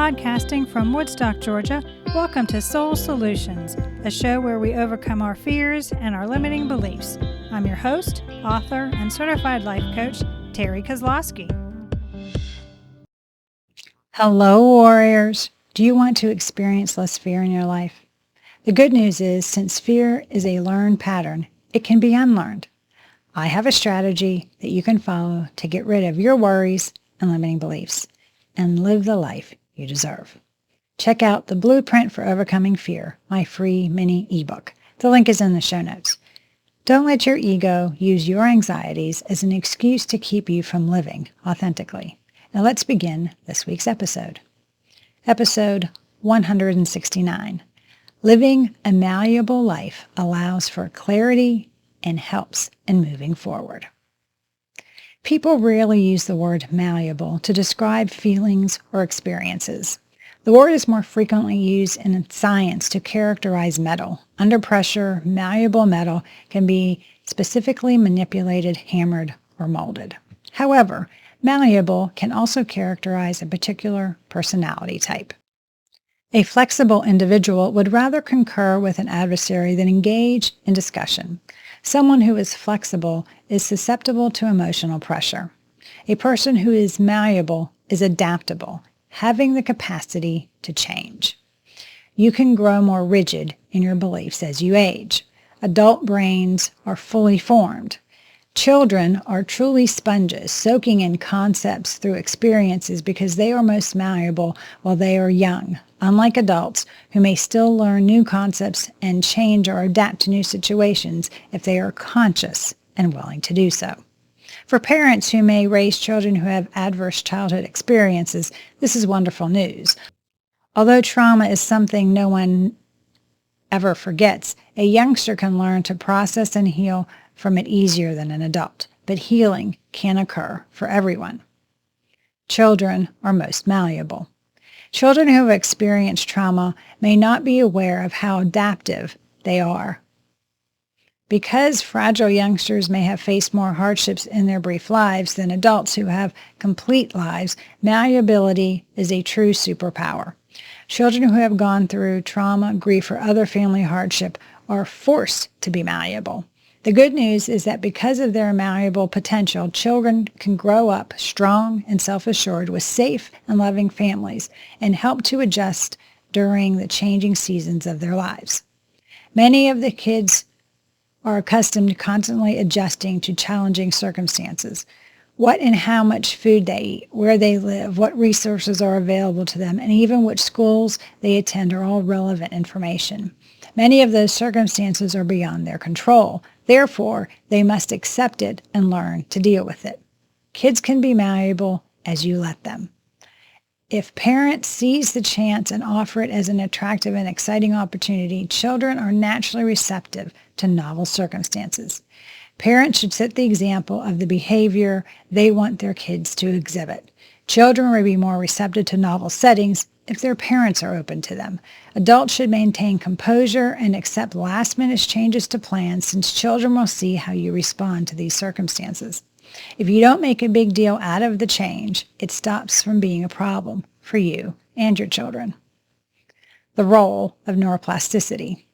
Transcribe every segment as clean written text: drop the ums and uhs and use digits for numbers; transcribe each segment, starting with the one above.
Podcasting from Woodstock, Georgia, welcome to Soul Solutions, a show where we overcome our fears and our limiting beliefs. I'm your host, author, and certified life coach, Terry Kozlowski. Hello, warriors. Do you want to experience less fear in your life? The good news is, since fear is a learned pattern, it can be unlearned. I have a strategy that you can follow to get rid of your worries and limiting beliefs and live the life you deserve. Check out The Blueprint for Overcoming Fear, my free mini ebook. The link is in the show notes. Don't let your ego use your anxieties as an excuse to keep you from living authentically. Now let's begin this week's episode. Episode 169. Living a malleable life allows for clarity and helps in moving forward. People rarely use the word malleable to describe feelings or experiences. The word is more frequently used in science to characterize metal. Under pressure, malleable metal can be specifically manipulated, hammered, or molded. However, malleable can also characterize a particular personality type. A flexible individual would rather concur with an adversary than engage in discussion. Someone who is flexible is susceptible to emotional pressure. A person who is malleable is adaptable, having the capacity to change. You can grow more rigid in your beliefs as you age. Adult brains are fully formed. Children are truly sponges, soaking in concepts through experiences because they are most malleable while they are young, unlike adults who may still learn new concepts and change or adapt to new situations if they are conscious and willing to do so. For parents who may raise children who have adverse childhood experiences, this is wonderful news. Although trauma is something no one ever forgets, a youngster can learn to process and heal from it easier than an adult, but healing can occur for everyone. Children are most malleable. Children who have experienced trauma may not be aware of how adaptive they are. Because fragile youngsters may have faced more hardships in their brief lives than adults who have complete lives, malleability is a true superpower. Children who have gone through trauma, grief, or other family hardship are forced to be malleable. The good news is that because of their malleable potential, children can grow up strong and self-assured with safe and loving families and help to adjust during the changing seasons of their lives. Many of the kids are accustomed to constantly adjusting to challenging circumstances. What and how much food they eat, where they live, what resources are available to them, and even which schools they attend are all relevant information. Many of those circumstances are beyond their control. Therefore, they must accept it and learn to deal with it. Kids can be malleable as you let them. If parents seize the chance and offer it as an attractive and exciting opportunity, children are naturally receptive to novel circumstances. Parents should set the example of the behavior they want their kids to exhibit. Children will be more receptive to novel settings if their parents are open to them. Adults should maintain composure and accept last-minute changes to plans, since children will see how you respond to these circumstances. If you don't make a big deal out of the change, it stops from being a problem for you and your children. The role of neuroplasticity.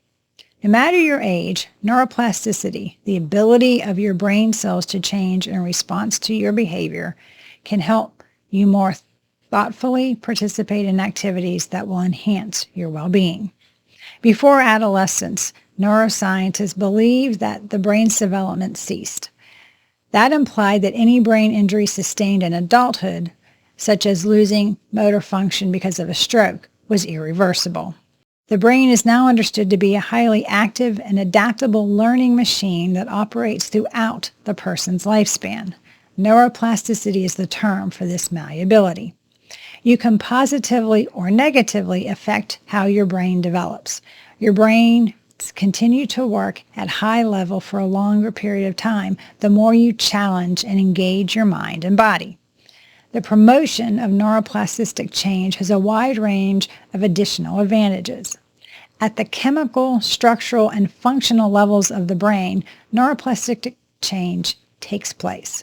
No matter your age, neuroplasticity, the ability of your brain cells to change in response to your behavior, can help you more thoughtfully participate in activities that will enhance your well-being. Before adolescence, neuroscientists believed that the brain's development ceased. That implied that any brain injury sustained in adulthood, such as losing motor function because of a stroke, was irreversible. The brain is now understood to be a highly active and adaptable learning machine that operates throughout the person's lifespan. Neuroplasticity is the term for this malleability. You can positively or negatively affect how your brain develops. Your brain continue to work at high level for a longer period of time the more you challenge and engage your mind and body. The promotion of neuroplastic change has a wide range of additional advantages. At the chemical, structural, and functional levels of the brain, neuroplastic change takes place.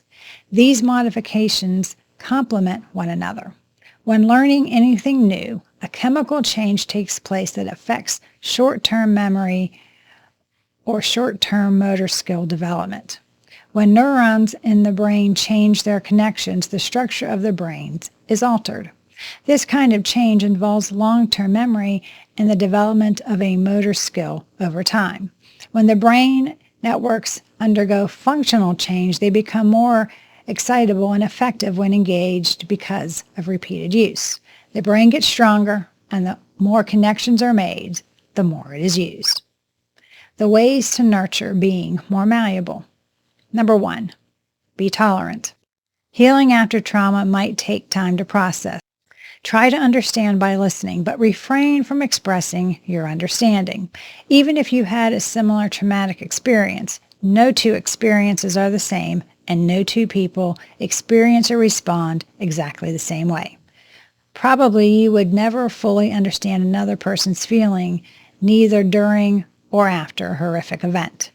These modifications complement one another. When learning anything new, a chemical change takes place that affects short-term memory or short-term motor skill development. When neurons in the brain change their connections, the structure of the brain is altered. This kind of change involves long-term memory and the development of a motor skill over time. When the brain networks undergo functional change, they become more excitable and effective when engaged because of repeated use. The brain gets stronger, and the more connections are made, the more it is used. The ways to nurture being more malleable. Number 1, be tolerant. Healing after trauma might take time to process. Try to understand by listening, but refrain from expressing your understanding. Even if you had a similar traumatic experience, no two experiences are the same, and no two people experience or respond exactly the same way. Probably you would never fully understand another person's feeling, neither during or after a horrific event.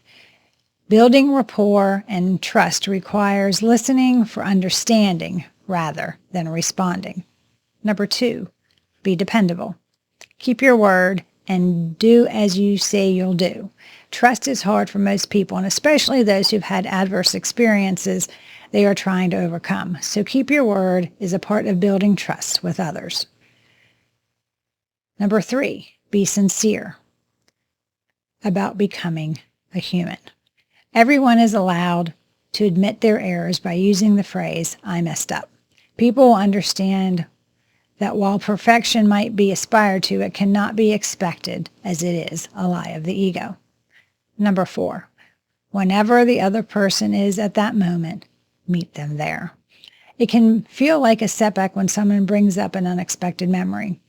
Building rapport and trust requires listening for understanding rather than responding. Number 2, be dependable. Keep your word and do as you say you'll do. Trust is hard for most people, and especially those who've had adverse experiences they are trying to overcome. So keep your word is a part of building trust with others. Number 3, be sincere about becoming a human. Everyone is allowed to admit their errors by using the phrase, "I messed up." People will understand that while perfection might be aspired to, it cannot be expected, as it is a lie of the ego. Number 4, whenever the other person is at that moment, meet them there. It can feel like a setback when someone brings up an unexpected memory.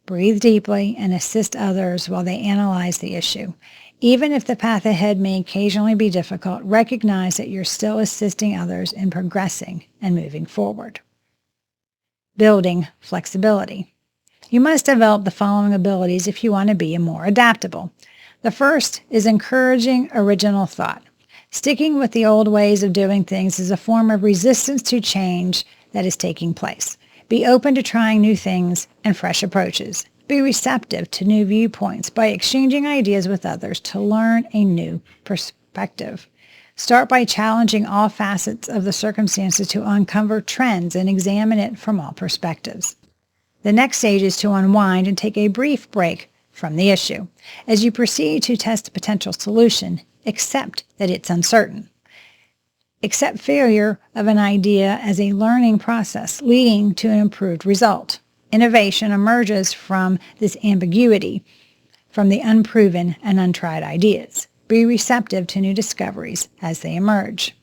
Breathe deeply and assist others while they analyze the issue. Even if the path ahead may occasionally be difficult, recognize that you're still assisting others in progressing and moving forward. Building flexibility. You must develop the following abilities if you want to be more adaptable. The first is encouraging original thought. Sticking with the old ways of doing things is a form of resistance to change that is taking place. Be open to trying new things and fresh approaches. Be receptive to new viewpoints by exchanging ideas with others to learn a new perspective. Start by challenging all facets of the circumstances to uncover trends and examine it from all perspectives. The next stage is to unwind and take a brief break from the issue. As you proceed to test a potential solution, accept that it's uncertain. Accept failure of an idea as a learning process leading to an improved result. Innovation emerges from this ambiguity, from the unproven and untried ideas. Be receptive to new discoveries as they emerge.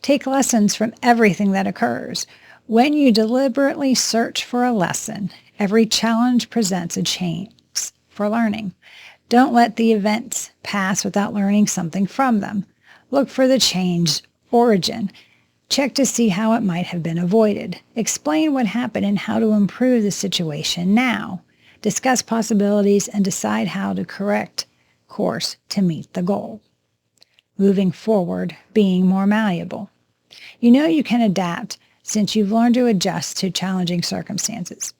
Take lessons from everything that occurs. When you deliberately search for a lesson, every challenge presents a chance for learning. Don't let the events pass without learning something from them. Look for the change's origin. Check to see how it might have been avoided. Explain what happened and how to improve the situation now. Discuss possibilities and decide how to correct course to meet the goal. Moving forward, being more malleable. You know you can adapt since you've learned to adjust to challenging circumstances.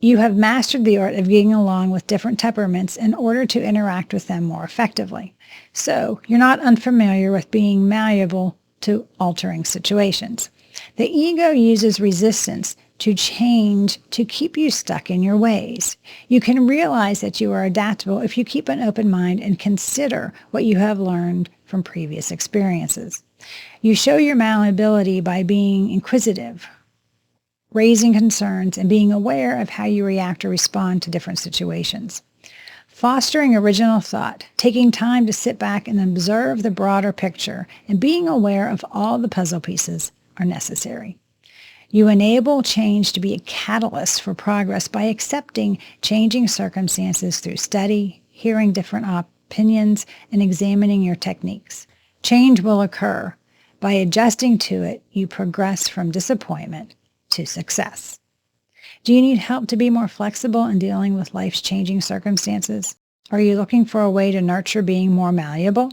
You have mastered the art of getting along with different temperaments in order to interact with them more effectively. So you're not unfamiliar with being malleable to altering situations. The ego uses resistance to change to keep you stuck in your ways. You can realize that you are adaptable if you keep an open mind and consider what you have learned from previous experiences. You show your malleability by being inquisitive, raising concerns, and being aware of how you react or respond to different situations. Fostering original thought, taking time to sit back and observe the broader picture, and being aware of all the puzzle pieces are necessary. You enable change to be a catalyst for progress by accepting changing circumstances through study, hearing different opinions, and examining your techniques. Change will occur. By adjusting to it, you progress from disappointment to success. Do you need help to be more flexible in dealing with life's changing circumstances? Are you looking for a way to nurture being more malleable?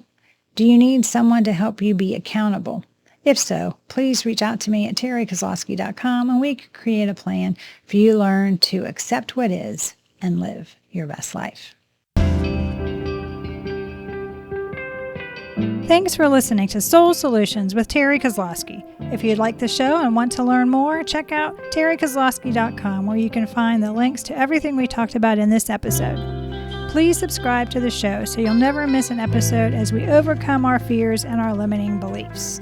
Do you need someone to help you be accountable? If so, please reach out to me at terrykozlowski.com and we can create a plan for you to learn to accept what is and live your best life. Thanks for listening to Soul Solutions with Terry Kozlowski. If you'd like the show and want to learn more, check out terrykozlowski.com where you can find the links to everything we talked about in this episode. Please subscribe to the show so you'll never miss an episode as we overcome our fears and our limiting beliefs.